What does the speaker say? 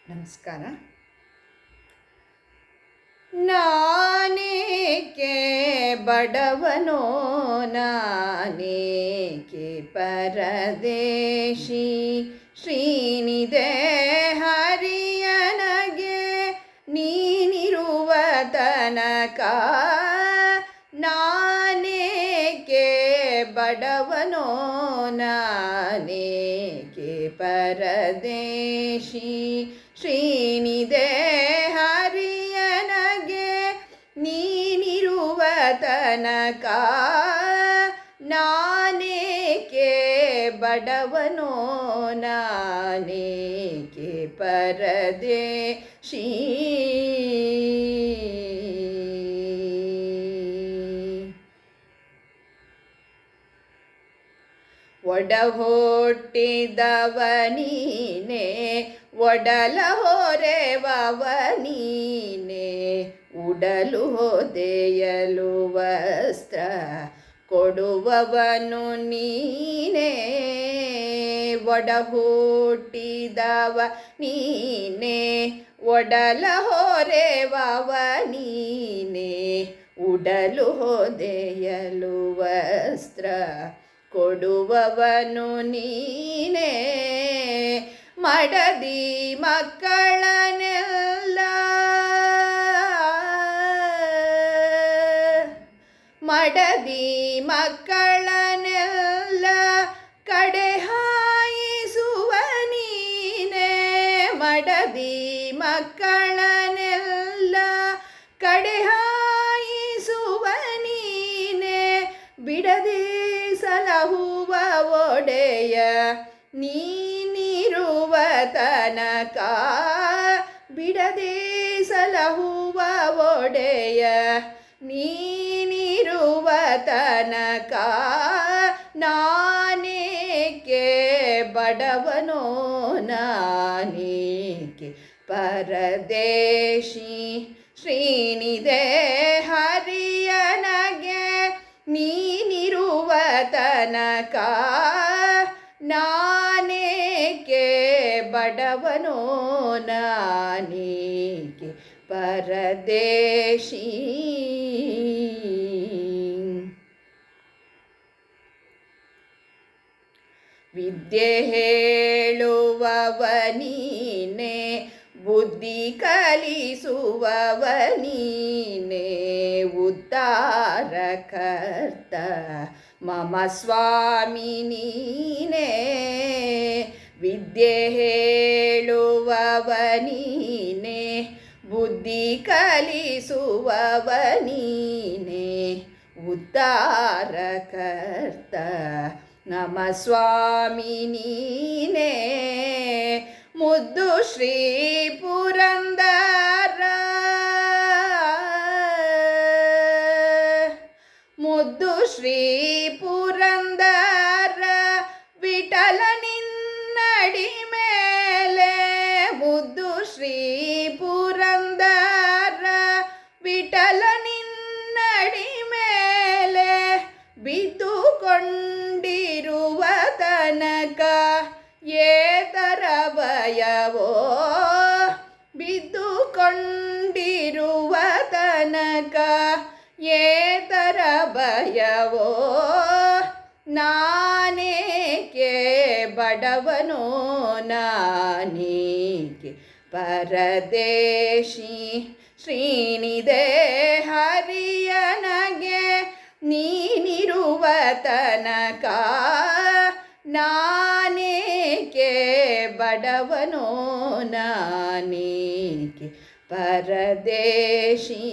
ನಮಸ್ಕಾರ. ನಾನೇಕೆ ಬಡವನೋ, ನಾನೇಕೆ ಪರದೇಶಿ, ಶ್ರೀನಿಧೆ ಹರಿಯನಗೆ ನೀನಿರುವ ತನಕ. ನಾನೇಕೆ ಬಡವನೋ, ನಾನೇಕೆ ಪರದೇಶಿ, ಶ್ರೀನಿಧೆ ಹರಿಯನಗೆ ನೀನಿರುವ ತನಕ. ನಾನೇಕೆ ಬಡವನೋ, ನಾನೇಕೆ ಪರದೇಶಿ. ಒಡಹುಟ್ಟಿದವ ನೀನೆ, ಒಡಲ ಹೊರೆವವ ನೀನೆ, ಉಡಲು ಹೊದೆಯಲು ವಸ್ತ್ರ ಕೊಡುವವನು ನೀನೆ. ಒಡಹುಟ್ಟಿದವ ನೀನೆ, ಒಡಲ ಹೊರೆವವ ನೀನೆ, ಉಡಲು ಹೊದೆಯಲು ವಸ್ತ್ರ ಕೊಡುವವನು ನೀನೇ. ಮಡದಿ ಮಕ್ಕಳನ್ನೆಲ್ಲ, ಮಡದಿ ಮಕ್ಕಳನ್ನೆಲ್ಲ ಕಡೆ ಹಾಯಿಸುವ ನೀನೇ. ಮಡದಿ ಮಕ್ಕಳನ್ನೆಲ್ಲ ಕಡೆ ಹಾಯಿಸುವ ನೀನೇ. ಬಿಡದೆ ಸಲಹುವ ಒಡೆಯ ನೀನಿರುವ ತನಕ. ಬಿಡದೆ ಸಲಹುವ ಒಡೆಯ ನೀನಿರುವ ತನಕ. ನಾನೇಕೆ ಬಡವನೋ, ನಾನೇಕೆ ಪರದೇಶಿ, ಶ್ರೀನಿಧೆ ಹರಿಯನಗೆ ನೀನಿರುವ ತನಕ. ನಾನೇಕೆ ಬಡವನೋ, ನಾನೇಕೆ ಪರದೇಶಿ. ವಿದ್ಯೆ ಹೇಳುವವ ನೀನೆ, ಬುದ್ಧಿ ಕಲಿಸುವವ ನೀನೆ, ಉದ್ಧಾರಕರ್ತ ಮಮ ಸ್ವಾಮಿ ನೀನೆ. ವಿದ್ಯೆ ಹೇಳುವವ ನೀನೆ, ಬುದ್ಧಿ ಕಲಿಸುವವ ನೀನೆ, ಉದ್ಧಾರಕರ್ತ ನಮ ಸ್ವಾಮಿ ನೀನೆ. ಮುದ್ದು ಶ್ರೀ ಪುರಂದರ, ಮುದ್ದು ಶ್ರೀ ಪುರಂದರ ವಿಠಲ ನಿನ್ನಡಿ ಮೇಲೆ. ಮುದ್ದು ಶ್ರೀ ಪುರಂದರ ವಿಠಲ ನಿನ್ನಡಿ ಮೇಲೆ ಬಿದ್ದುಕೊಂಡಿರುವ ತನಕ ಏತರ ಭಯವೋ. ಬಿದ್ದುಕೊಂಡಿರುವ ತನಕ ಏತರ ಭಯವೋ. ನಾನೇಕೆ ಬಡವನೋ, ನಾನೇಕೆ ಪರದೇಶಿ, ಶ್ರೀನಿಧೆ ಹರಿಯನಗೆ ನೀನಿರುವ ತನಕ. ನಾನೇಕೆ ಬಡವನೋ, ನಾನೇಕೆ ಪರದೇಶಿ.